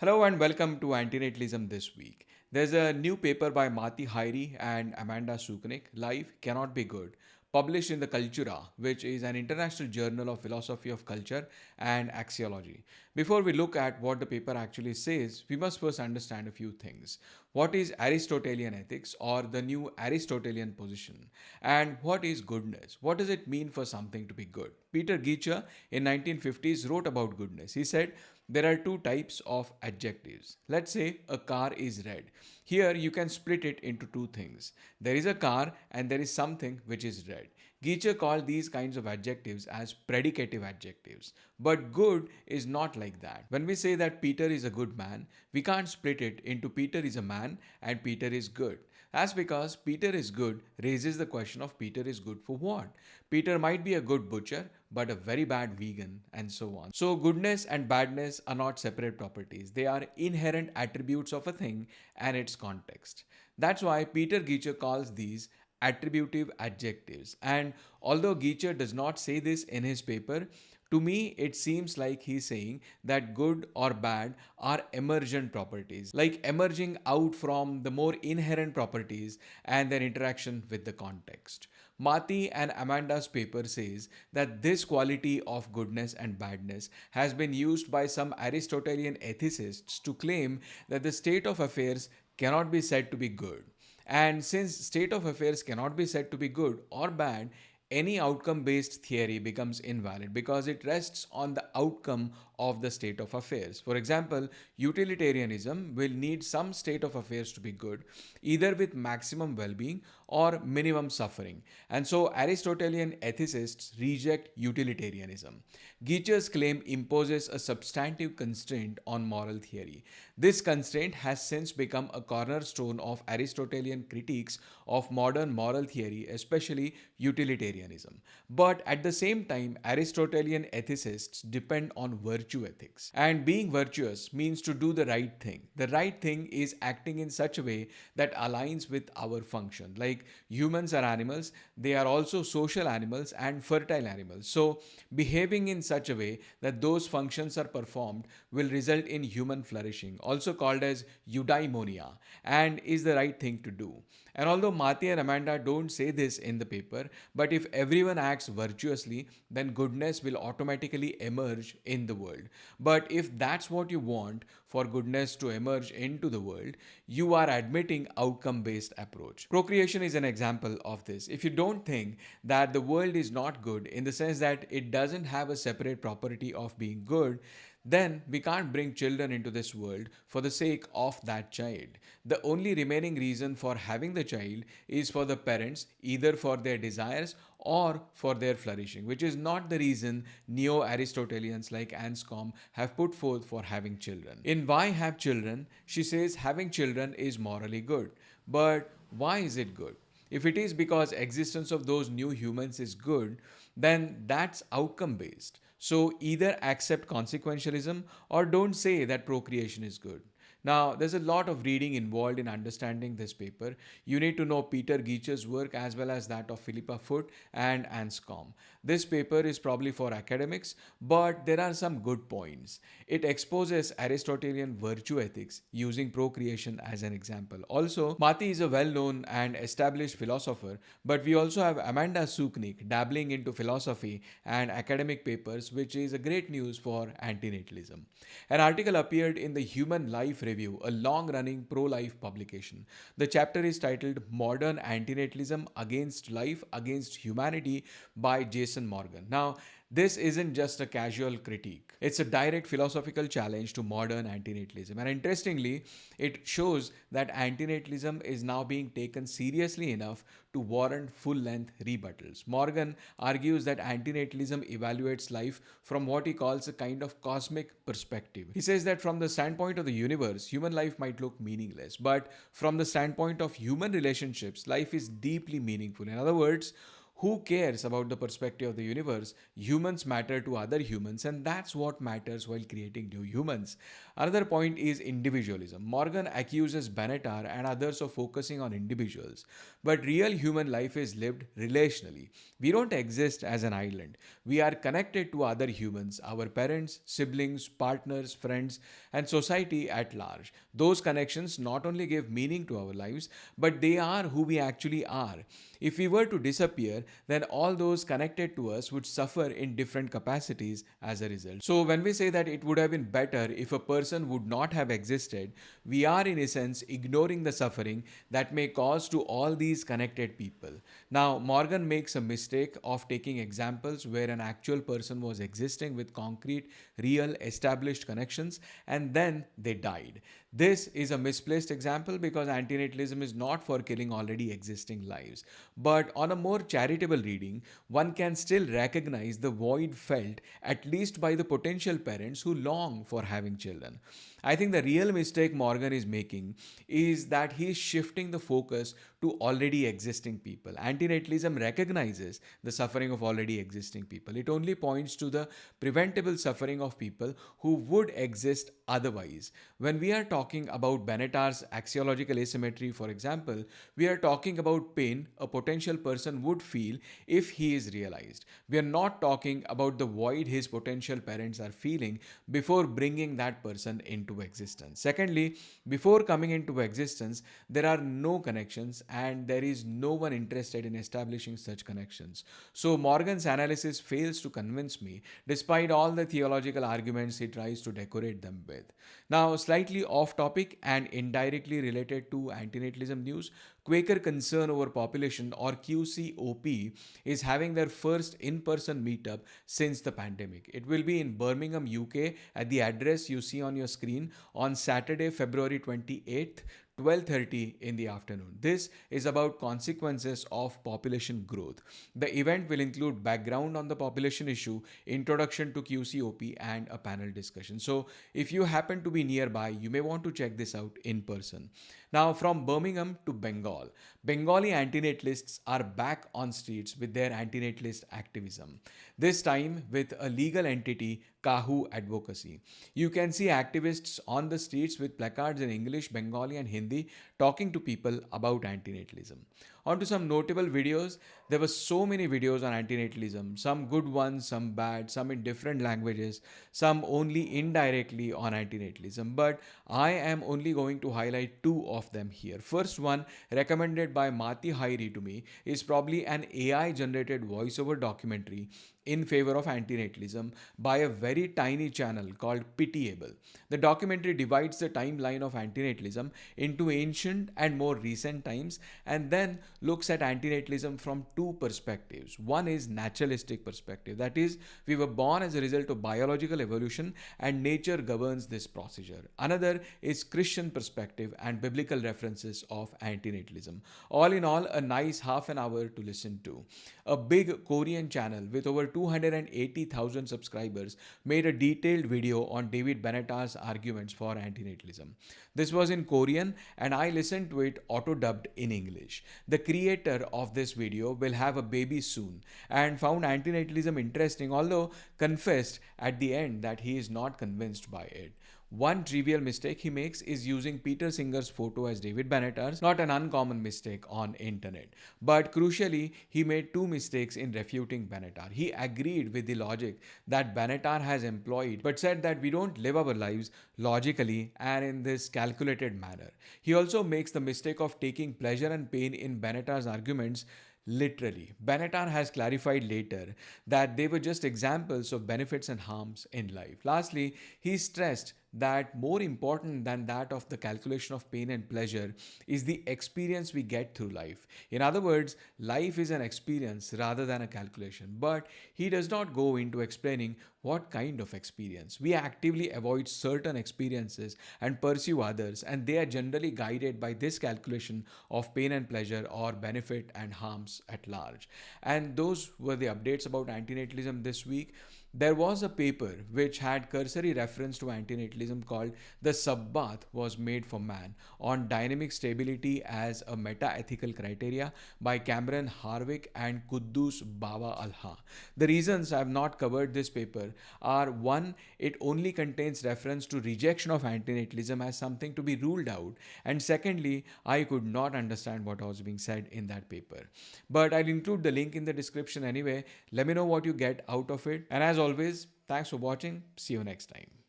Hello and welcome to Antinatalism this week. There's a new paper by Mati Hairi and Amanda Suknik, Life Cannot Be Good, published in the Cultura, which is an international journal of philosophy of culture and axiology. Before we look at what the paper actually says, we must first understand a few things. What is Aristotelian ethics or the new Aristotelian position? And what is goodness? What does it mean for something to be good? Peter Geacher in 1950s wrote about goodness. He said, there are two types of adjectives. Let's say a car is red. Here you can split it into two things. There is a car and there is something which is red. Geacher called these kinds of adjectives as predicative adjectives. But good is not like that. When we say that Peter is a good man, we can't split it into Peter is a man and Peter is good. That's because Peter is good raises the question of Peter is good for what? Peter might be a good butcher, but a very bad vegan, and so on. So, goodness and badness are not separate properties, they are inherent attributes of a thing and its context. That's why Peter Geacher calls these attributive adjectives. And although Geacher does not say this in his paper, to me, it seems like he's saying that good or bad are emergent properties, like emerging out from the more inherent properties and their interaction with the context. Mati and Amanda's paper says that this quality of goodness and badness has been used by some Aristotelian ethicists to claim that the state of affairs cannot be said to be good. And since state of affairs cannot be said to be good or bad, any outcome based theory becomes invalid because it rests on the outcome of the state of affairs. For example, utilitarianism will need some state of affairs to be good, either with maximum well being or minimum suffering. And so Aristotelian ethicists reject utilitarianism. Geacher's claim imposes a substantive constraint on moral theory. This constraint has since become a cornerstone of Aristotelian critiques of modern moral theory, especially utilitarianism. But at the same time, Aristotelian ethicists depend on virtue ethics. And being virtuous means to do the right thing. The right thing is acting in such a way that aligns with our function. Like humans are animals, they are also social animals and fertile animals. So, behaving in such a way that those functions are performed will result in human flourishing, also called as eudaimonia, and is the right thing to do. And although Mati and Amanda don't say this in the paper, but if everyone acts virtuously, then goodness will automatically emerge in the world. But if that's what you want for goodness to emerge into the world, you are admitting outcome based approach. Procreation is an example of this. If you don't think that the world is not good in the sense that it doesn't have a separate property of being good, then we can't bring children into this world for the sake of that child. The only remaining reason for having the child is for the parents, either for their desires or for their flourishing, which is not the reason neo Aristotelians like Anscombe have put forth for having children. In Why Have Children, she says having children is morally good. But why is it good? If it is because existence of those new humans is good, then that's outcome based. So either accept consequentialism or don't say that procreation is good. Now, there's a lot of reading involved in understanding this paper. You need to know Peter Geacher's work as well as that of Philippa Foot and Anscombe. This paper is probably for academics, but there are some good points. It exposes Aristotelian virtue ethics using procreation as an example. Also, Mati is a well known and established philosopher, but we also have Amanda Suknik dabbling into philosophy and academic papers, which is a great news for antinatalism. An article appeared in the Human Life Review, a long running pro life publication. The chapter is titled Modern Antinatalism Against Life, Against Humanity by Jason Morgan. Now, this isn't just a casual critique. It's a direct philosophical challenge to modern antinatalism. And interestingly, it shows that antinatalism is now being taken seriously enough to warrant full length rebuttals. Morgan argues that antinatalism evaluates life from what he calls a kind of cosmic perspective. He says that from the standpoint of the universe, human life might look meaningless, but from the standpoint of human relationships, life is deeply meaningful. In other words, Who cares about the perspective of the universe? Humans matter to other humans, and that's what matters while creating new humans. Another point is individualism. Morgan accuses Benatar and others of focusing on individuals, but real human life is lived relationally. We don't exist as an island. We are connected to other humans, our parents, siblings, partners, friends, and society at large. Those connections not only give meaning to our lives, but they are who we actually are. If we were to disappear, then all those connected to us would suffer in different capacities as a result. So, when we say that it would have been better if a person would not have existed, we are in a sense ignoring the suffering that may cause to all these connected people. Now, Morgan makes a mistake of taking examples where an actual person was existing with concrete, real, established connections and then they died. This is a misplaced example because antinatalism is not for killing already existing lives. But on a more charitable reading, one can still recognize the void felt at least by the potential parents who long for having children. I think the real mistake Morgan is making is that he is shifting the focus to already existing people. Antinatalism recognizes the suffering of already existing people. It only points to the preventable suffering of people who would exist otherwise. When we are talking about Benatar's axiological asymmetry, for example, we are talking about pain a potential person would feel if he is realized. We are not talking about the void his potential parents are feeling before bringing that person into existence. Secondly, before coming into existence, there are no connections and there is no one interested in establishing such connections. So Morgan's analysis fails to convince me despite all the theological arguments he tries to decorate them with. Now, slightly off topic and indirectly related to antinatalism news, Quaker Concern Over Population or QCOP is having their first in-person meetup since the pandemic. It will be in Birmingham, UK at the address you see on your screen on Saturday, February 28th, 12:30 in the afternoon. This is about consequences of population growth. The event will include background on the population issue, introduction to QCOP and a panel discussion. So if you happen to be nearby, you may want to check this out in person. Now from Birmingham to Bengal, Bengali antinatalists are back on streets with their antinatalist activism. This time with a legal entity, Kahu Advocacy. You can see activists on the streets with placards in English, Bengali, and Hindi talking to people about antinatalism. On to some notable videos. There were so many videos on antinatalism, some good ones, some bad, some in different languages, some only indirectly on antinatalism. But I am only going to highlight two of them here. First one, recommended by Mati Hairi to me, is probably an AI generated voiceover documentary in favor of antinatalism by a very tiny channel called Pitiable. The documentary divides the timeline of antinatalism into ancient and more recent times and then looks at antinatalism from two perspectives. One is naturalistic perspective, that is, we were born as a result of biological evolution and nature governs this procedure. Another is Christian perspective and biblical references of antinatalism. All in all, a nice half an hour to listen to. A big Korean channel with over 280,000 subscribers made a detailed video on David Benatar's arguments for antinatalism. This was in Korean and I listened to it auto-dubbed in English. The creator of this video will have a baby soon and found antinatalism interesting, although confessed at the end that he is not convinced by it. One trivial mistake he makes is using Peter Singer's photo as David Benatar's, not an uncommon mistake on internet. But crucially, he made two mistakes in refuting Benatar. He agreed with the logic that Benatar has employed, but said that we don't live our lives logically and in this calculated manner. He also makes the mistake of taking pleasure and pain in Benatar's arguments literally. Benatar has clarified later that they were just examples of benefits and harms in life. Lastly, he stressed that more important than that of the calculation of pain and pleasure is the experience we get through life. In other words, life is an experience rather than a calculation. But he does not go into explaining what kind of experience. We actively avoid certain experiences and pursue others, and they are generally guided by this calculation of pain and pleasure or benefit and harms at large. And those were the updates about antinatalism this week. There was a paper which had cursory reference to antinatalism called The Sabbath Was Made for Man on Dynamic Stability as a Meta-Ethical Criteria by Cameron Harvick and Quddus Bawa Alha. The reasons I have not covered this paper are: one, it only contains reference to rejection of antinatalism as something to be ruled out, and secondly, I could not understand what was being said in that paper. But I'll include the link in the description anyway. Let me know what you get out of it. And as always, thanks for watching. See you next time.